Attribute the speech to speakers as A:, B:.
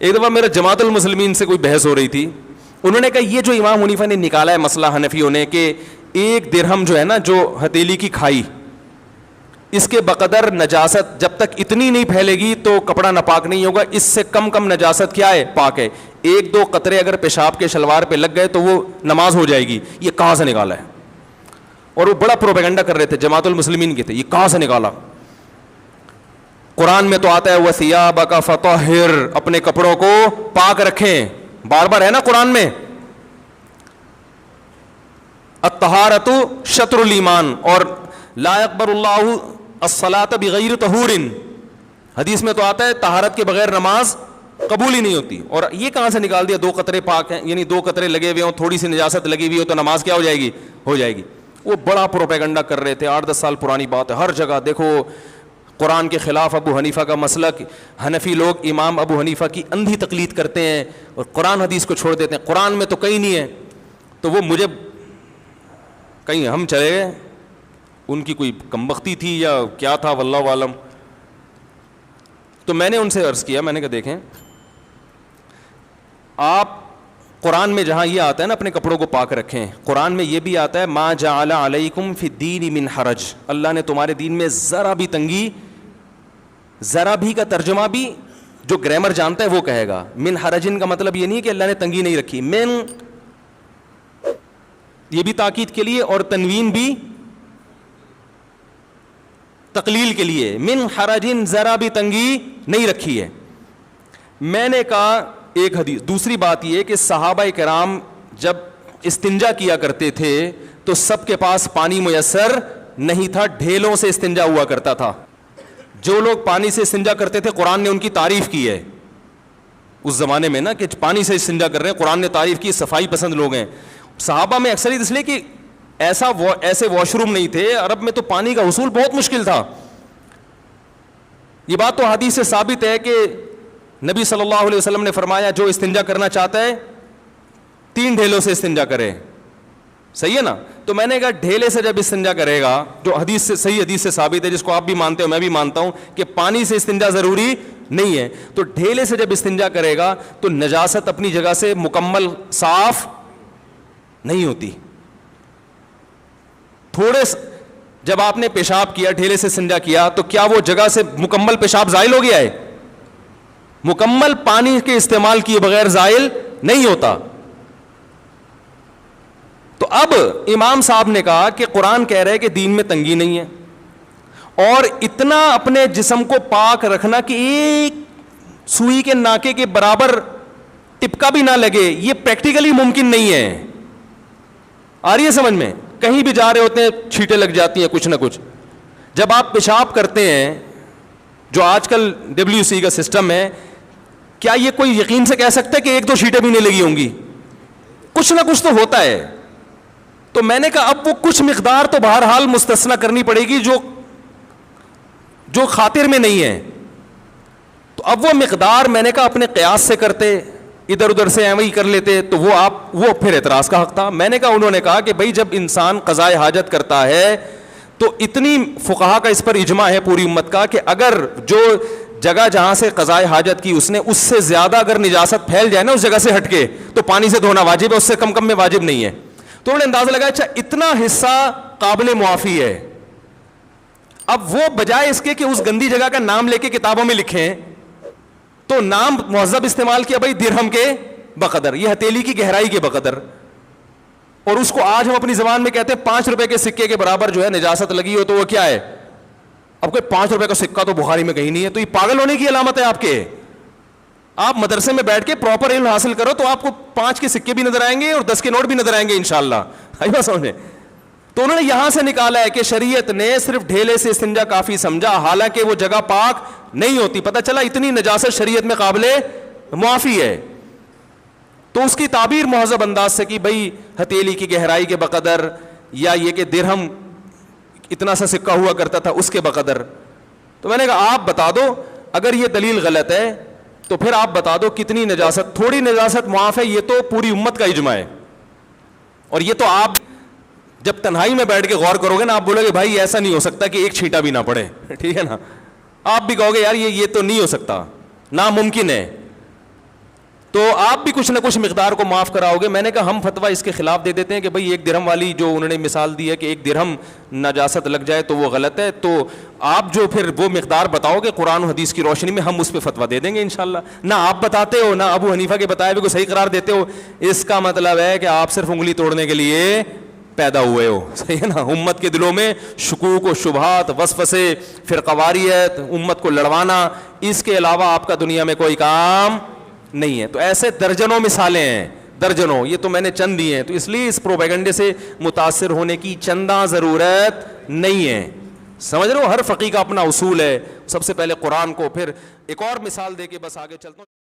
A: ایک دفعہ میرا جماعت المسلمین سے کوئی بحث ہو رہی تھی, انہوں نے کہا یہ جو امام حنیفہ نے نکالا ہے مسئلہ حنفیوں نے کہ 1 درہم جو ہے نا, جو ہتھیلی کی کھائی, اس کے بقدر نجاست جب تک اتنی نہیں پھیلے گی تو کپڑا ناپاک نہیں ہوگا, اس سے کم نجاست کیا ہے, پاک ہے. 1-2 قطرے اگر پیشاب کے شلوار پہ لگ گئے تو وہ نماز ہو جائے گی. یہ کہاں سے نکالا ہے؟ اور وہ بڑا پروپیگنڈا کر رہے تھے, جماعت المسلمین کے تھے, یہ کہاں سے نکالا؟ قرآن میں تو آتا ہے وَثِيَابَكَ فَطَهِّرْ, اپنے کپڑوں کو پاک رکھیں, بار بار ہے نا قرآن میں. الطہارۃ شطر الایمان, اور لا يقبل اللہ الصلاۃ بغیر طہور, حدیث میں تو آتا ہے طہارت کے بغیر نماز قبول ہی نہیں ہوتی. اور یہ کہاں سے نکال دیا 2 قطرے پاک ہیں, یعنی 2 قطرے لگے ہوئے ہوں, تھوڑی سی نجاست لگی ہوئی ہو تو نماز کیا ہو جائے گی؟ ہو جائے گی. وہ بڑا پروپیگنڈا کر رہے تھے, 8-10 سال پرانی بات ہے. ہر جگہ دیکھو قرآن کے خلاف ابو حنیفہ کا مسلک, حنفی لوگ امام ابو حنیفہ کی اندھی تقلید کرتے ہیں اور قرآن حدیث کو چھوڑ دیتے ہیں. قرآن میں تو کہیں نہیں ہے, تو وہ مجھے کہیں ہم چلے گئے, ان کی کوئی کمبختی تھی یا کیا تھا واللہ عالم. تو میں نے ان سے عرض کیا, میں نے کہا دیکھیں آپ قرآن میں جہاں یہ آتا ہے نا اپنے کپڑوں کو پاک رکھیں, قرآن میں یہ بھی آتا ہے ما جعل علیکم فی الدین من حرج, اللہ نے تمہارے دین میں ذرا بھی تنگی, ذرا بھی کا ترجمہ بھی جو گرامر جانتا ہے وہ کہے گا. من حرجن کا مطلب یہ نہیں کہ اللہ نے تنگی نہیں رکھی, من یہ بھی تاکید کے لیے اور تنوین بھی تقلیل کے لیے, من حرجن ذرا بھی تنگی نہیں رکھی ہے. میں نے کہا ایک حدیث. دوسری بات یہ کہ صحابہ کرام جب استنجا کیا کرتے تھے تو سب کے پاس پانی میسر نہیں تھا, ڈھیلوں سے استنجا ہوا کرتا تھا. جو لوگ پانی سے استنجا کرتے تھے قرآن نے ان کی تعریف کی ہے اس زمانے میں نا, کہ پانی سے استنجا کر رہے ہیں, قرآن نے تعریف کی, صفائی پسند لوگ ہیں. صحابہ میں اکثریت اس لیے کہ ایسے واش روم نہیں تھے, عرب میں تو پانی کا حصول بہت مشکل تھا. یہ بات تو حدیث سے ثابت ہے کہ نبی صلی اللہ علیہ وسلم نے فرمایا جو استنجا کرنا چاہتا ہے 3 ڈھیلوں سے استنجا کرے, صحیح ہے نا. تو میں نے کہا ڈھیلے سے جب استنجا کرے گا, جو حدیث سے صحیح حدیث سے ثابت ہے, جس کو آپ بھی مانتے ہو میں بھی مانتا ہوں کہ پانی سے استنجا ضروری نہیں ہے, تو ڈھیلے سے جب استنجا کرے گا تو نجاست اپنی جگہ سے مکمل صاف نہیں ہوتی. تھوڑے جب آپ نے پیشاب کیا, ڈھیلے سے استنجا کیا, تو کیا وہ جگہ سے مکمل پیشاب زائل ہو گیا ہے؟ مکمل پانی کے استعمال کیے بغیر زائل نہیں ہوتا. تو اب امام صاحب نے کہا کہ قرآن کہہ رہے کہ دین میں تنگی نہیں ہے, اور اتنا اپنے جسم کو پاک رکھنا کہ ایک سوئی کے ناکے کے برابر ٹپکا بھی نہ لگے, یہ پریکٹیکلی ممکن نہیں ہے. آ رہی ہے سمجھ میں؟ کہیں بھی جا رہے ہوتے ہیں چھینٹیں لگ جاتی ہیں کچھ نہ کچھ. جب آپ پیشاب کرتے ہیں, جو آج کل WC کا سسٹم ہے, کیا یہ کوئی یقین سے کہہ سکتا ہے کہ 1-2 چھینٹیں بھی نہیں لگی ہوں گی؟ کچھ نہ کچھ تو ہوتا ہے. تو میں نے کہا اب وہ کچھ مقدار تو بہرحال مستثنی کرنی پڑے گی جو خاطر میں نہیں ہے. تو اب وہ مقدار میں نے کہا اپنے قیاس سے کرتے, ادھر ادھر سے ایویں کر لیتے, تو وہ پھر اعتراض کا حق تھا. میں نے کہا, انہوں نے کہا کہ بھائی جب انسان قضائے حاجت کرتا ہے تو اتنی فقہا کا اس پر اجماع ہے پوری امت کا کہ اگر جو جگہ جہاں سے قضائے حاجت کی اس نے اس سے زیادہ اگر نجاست پھیل جائے نا اس جگہ سے ہٹ کے, تو پانی سے دھونا واجب ہے, اس سے کم میں واجب نہیں ہے. تو انہوں نے اندازہ لگایا اچھا اتنا حصہ قابل معافی ہے. اب وہ بجائے اس کے کہ اس گندی جگہ کا نام لے کے کتابوں میں لکھیں, تو نام مہذب استعمال کیا بھائی درہم کے بقدر, یہ ہتھیلی کی گہرائی کے بقدر. اور اس کو آج ہم اپنی زبان میں کہتے ہیں 5 روپے کے سکے کے برابر جو ہے نجاست لگی ہو تو وہ کیا ہے؟ اب کوئی 5 روپے کا سکہ تو بخاری میں کہیں نہیں ہے, تو یہ پاگل ہونے کی علامت ہے آپ کے. آپ مدرسے میں بیٹھ کے پراپر علم حاصل کرو تو آپ کو 5 کے سکے بھی نظر آئیں گے اور 10 کے نوٹ بھی نظر آئیں گے انشاءاللہ. آئی بات سمجھے؟ تو انہوں نے یہاں سے نکالا ہے کہ شریعت نے صرف ڈھیلے سے استنجا کافی سمجھا, حالانکہ وہ جگہ پاک نہیں ہوتی. پتہ چلا اتنی نجاست شریعت میں قابل معافی ہے. تو اس کی تعبیر مہذب انداز سے کہ بھائی ہتھیلی کی گہرائی کے بقدر, یا یہ کہ درہم اتنا سا سکہ ہوا کرتا تھا اس کے بقدر. تو میں نے کہا آپ بتا دو, اگر یہ دلیل غلط ہے تو پھر آپ بتا دو کتنی نجاست, تھوڑی نجاست معاف ہے, یہ تو پوری امت کا اجماع ہے. اور یہ تو آپ جب تنہائی میں بیٹھ کے غور کرو گے نا, آپ بولو گے بھائی ایسا نہیں ہو سکتا کہ ایک چھینٹا بھی نہ پڑے, ٹھیک ہے نا. آپ بھی کہو گے یار یہ تو نہیں ہو سکتا, ناممکن ہے. تو آپ بھی کچھ نہ کچھ مقدار کو معاف کراؤ گے. میں نے کہا ہم فتویٰ اس کے خلاف دے دیتے ہیں کہ بھائی 1 درہم والی جو انہوں نے مثال دی ہے کہ 1 درہم نجاست لگ جائے تو وہ غلط ہے, تو آپ جو پھر وہ مقدار بتاؤ گے قرآن و حدیث کی روشنی میں, ہم اس پہ فتویٰ دے دیں گے انشاءاللہ. نہ آپ بتاتے ہو نہ ابو حنیفہ کے بتائے ہوئے کو صحیح قرار دیتے ہو, اس کا مطلب ہے کہ آپ صرف انگلی توڑنے کے لیے پیدا ہوئے ہو. صحیح ہے نا. امت کے دلوں میں شکوک و شبہات, وسوسے, فرقواریت, امت کو لڑوانا, اس کے علاوہ آپ کا دنیا میں کوئی کام نہیں ہے. تو ایسے درجنوں مثالیں ہیں, درجنوں, یہ تو میں نے چند دی ہیں. تو اس لیے اس پروپیگنڈے سے متاثر ہونے کی چنداں ضرورت نہیں ہے. سمجھ رہے ہو, ہر فقیہ کا اپنا اصول ہے. سب سے پہلے قرآن کو, پھر ایک اور مثال دے کے بس آگے چلتا ہوں.